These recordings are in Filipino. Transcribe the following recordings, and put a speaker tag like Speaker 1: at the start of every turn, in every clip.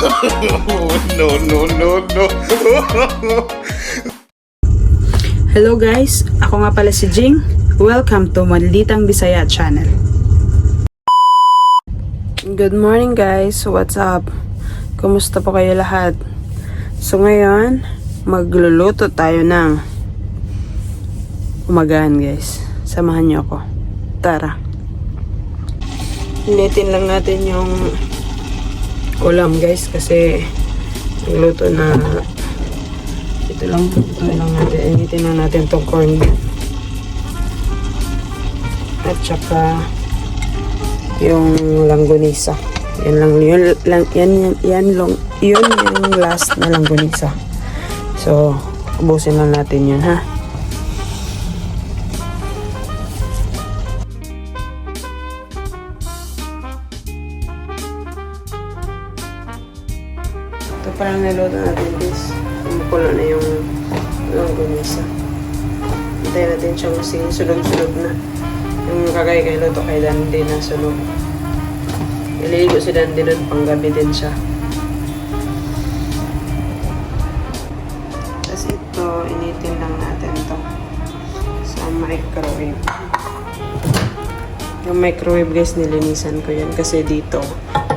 Speaker 1: No, no, no, no.
Speaker 2: Hello guys, ako nga pala si Jing. Welcome to Malditang Bisaya Channel. Good morning guys, what's up? Kumusta po kayo lahat? So ngayon, magluluto tayo ng umagahan guys. Samahan niyo ako. Tara. Initin lang natin yung ulam guys kasi nagluto na. Ito lang natin. Initin lang natin itong corn beef. At saka yung langgonisa. Yun yung last na langgonisa. So, ubusin lang natin yun ha. Ito parang naluto natin guys. Kumukulo na yung langgonisa. Hintayin natin siyang sunog-sunog na. Yung kagaya kay luto kay Dandy na sunog. Ililigo si Dandy nun, panggabi din siya. Tapos ito, initin lang natin ito sa microwave. Yung microwave guys, nilinisan ko yan kasi dito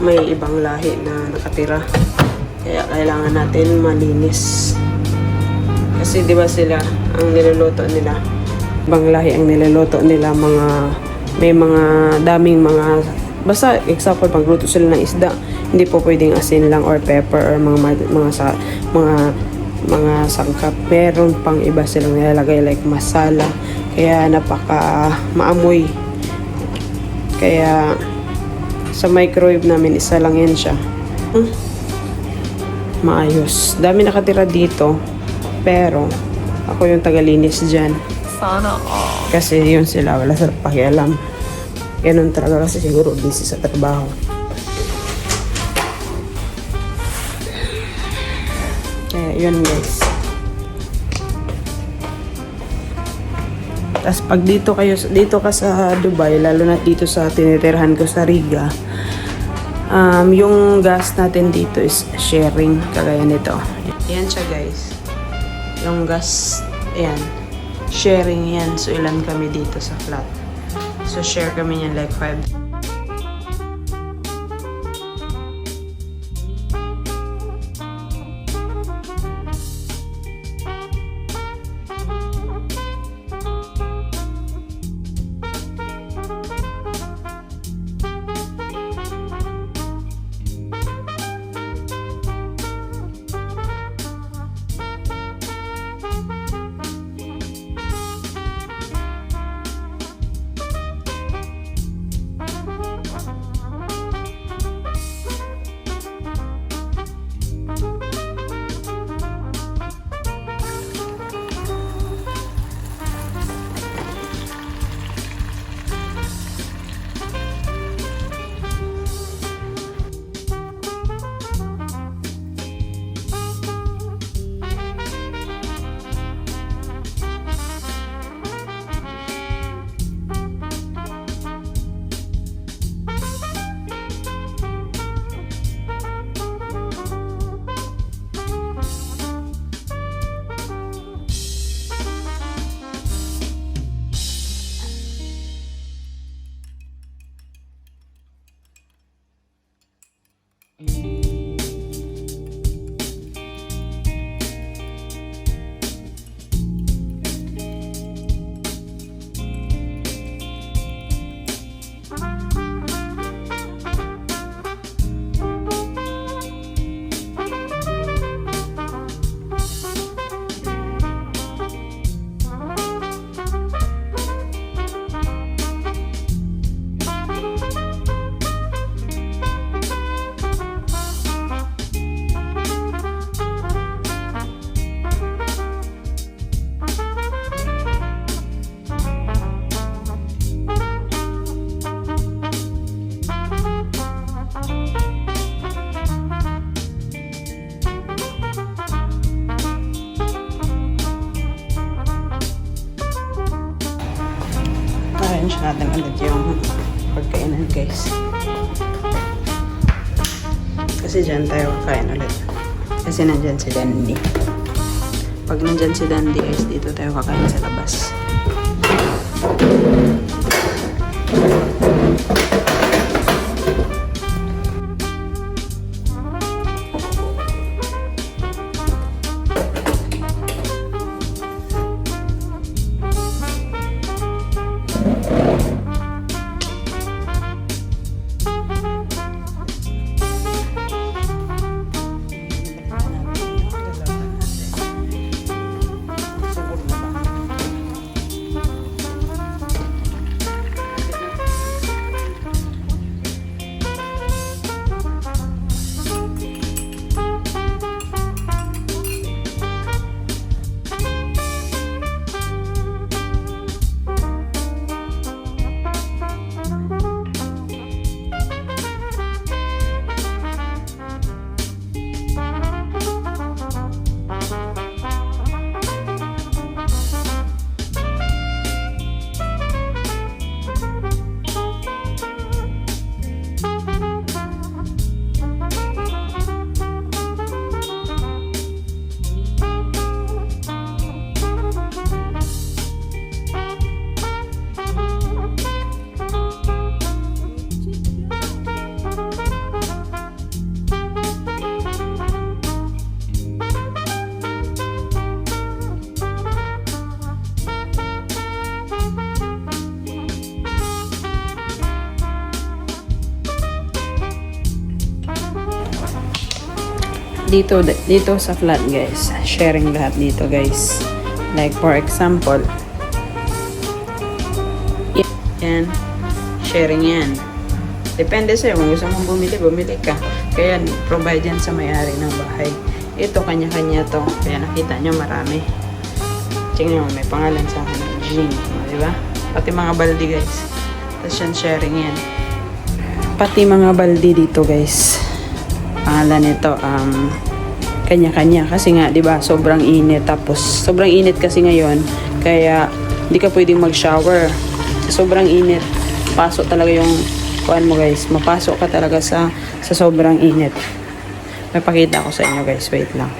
Speaker 2: may ibang lahi na nakatira. Kaya kailangan natin malinis. Kasi di ba sila, ang niluluto nila, ibang lahi ang niluluto nila, may mga daming mga, basta example, pagluto sila ng isda, hindi po pwedeng asin lang or pepper or mga sangkap. Meron pang iba silang nilalagay like masala. Kaya napaka maamoy. Kaya sa microwave namin, isa lang yan siya. Maayos. Dami nakatira dito. Pero, ako yung tagalinis dyan.
Speaker 3: Sana all.
Speaker 2: Kasi yun sila, wala sa pakialam. Ganun talaga kasi siguro busy sa trabaho. Kaya yun guys. Tapos pag dito ka sa Dubai, lalo na dito sa tinitirhan ko sa Riga, yung gas natin dito is sharing, kagaya nito. Yan siya guys. Yung gas, ayan. Sharing yan. So, ilan kami dito sa flat. So, share kami yan like 5. arrange natin ulit yung pagkainan guys. Kasi dyan tayo kakain ulit. Kasi nandyan si Dandy. Pag nandyan si Dandy, guys, dito tayo kakain sa labas. Dito sa flat, guys, sharing lahat dito, guys. Like for example, yan, sharing yan. Depende sa'yo, kung gusto mong bumili ka. Kaya provide yan sa may-ari ng bahay. Ito, kanya-kanya to. Kaya nakita nyo marami. Tingnan nyo, may pangalan sa akin, Jean, diba? Pati mga baldi, guys. Tapos yan, sharing yan. Pati mga baldi dito, guys. Pangalan nito, kanya-kanya. Kasi nga, di ba, sobrang init. Tapos, sobrang init kasi ngayon. Kaya, hindi ka pwedeng mag-shower. Sobrang init. Pasok talaga yung kuhan mo, guys. Mapasok ka talaga sa sobrang init. May pakita ko sa inyo, guys. Wait lang.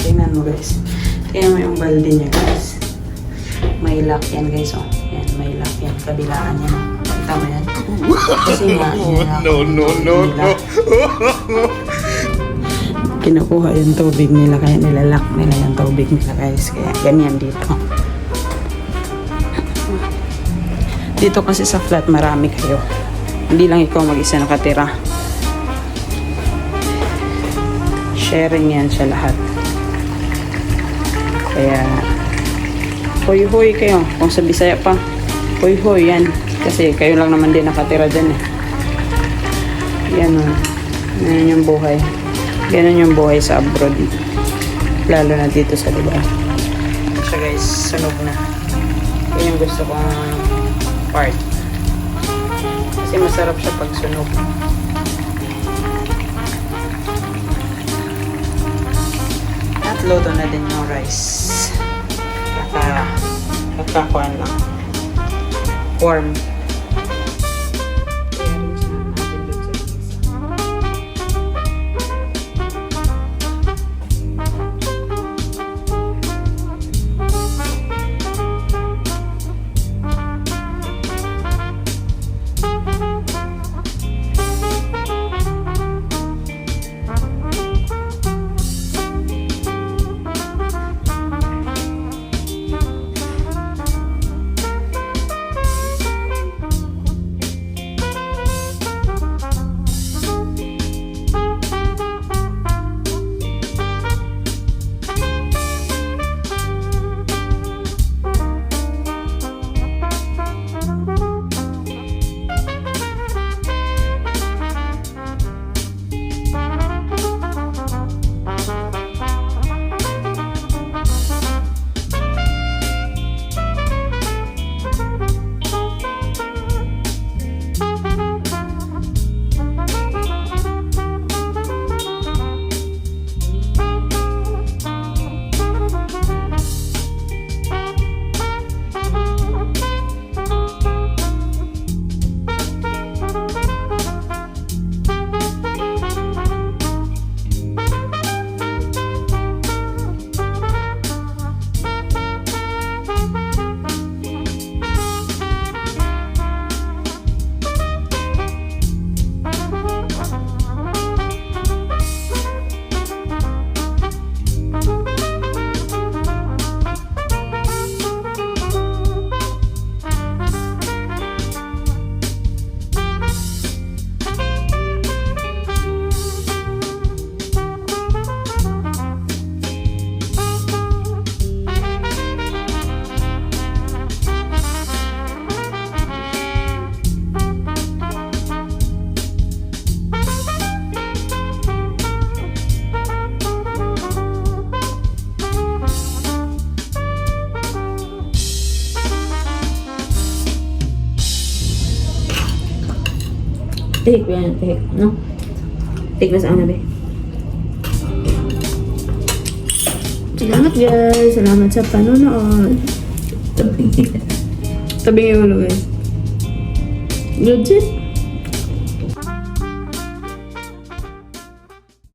Speaker 2: Tingnan mo, guys. Tingnan mo yung balde niya, guys. May lock yan, guys. Oh. Yan, may lock yan. Kabilaan yan. Tama yan. Kasi nga, no. Kinukuha yung tubig nila, kaya nilalak nila yung tubig nila, guys. Kaya ganyan dito. Dito kasi sa flat, marami kayo. Hindi lang ikaw mag-isa nakatira. Sharing yan siya lahat. Kaya, hoy kayo. Kung sa Bisaya pa, hoy yan. Kasi kayo lang naman din nakatira dyan eh. Yan o. Ganun yung buhay. Ganun yung buhay sa abroad. Lalo na dito sa Dubai. So guys, sunog na. Yun yung gusto kong part. Kasi masarap siya pag sunog. At luto na din yung rice. Kakakuan lang. Warm.
Speaker 1: Take ko yan, take. No? Take na sa ano, be. Salamat guys. Salamat sa panonood. Tabi yung ulo guys. Legit.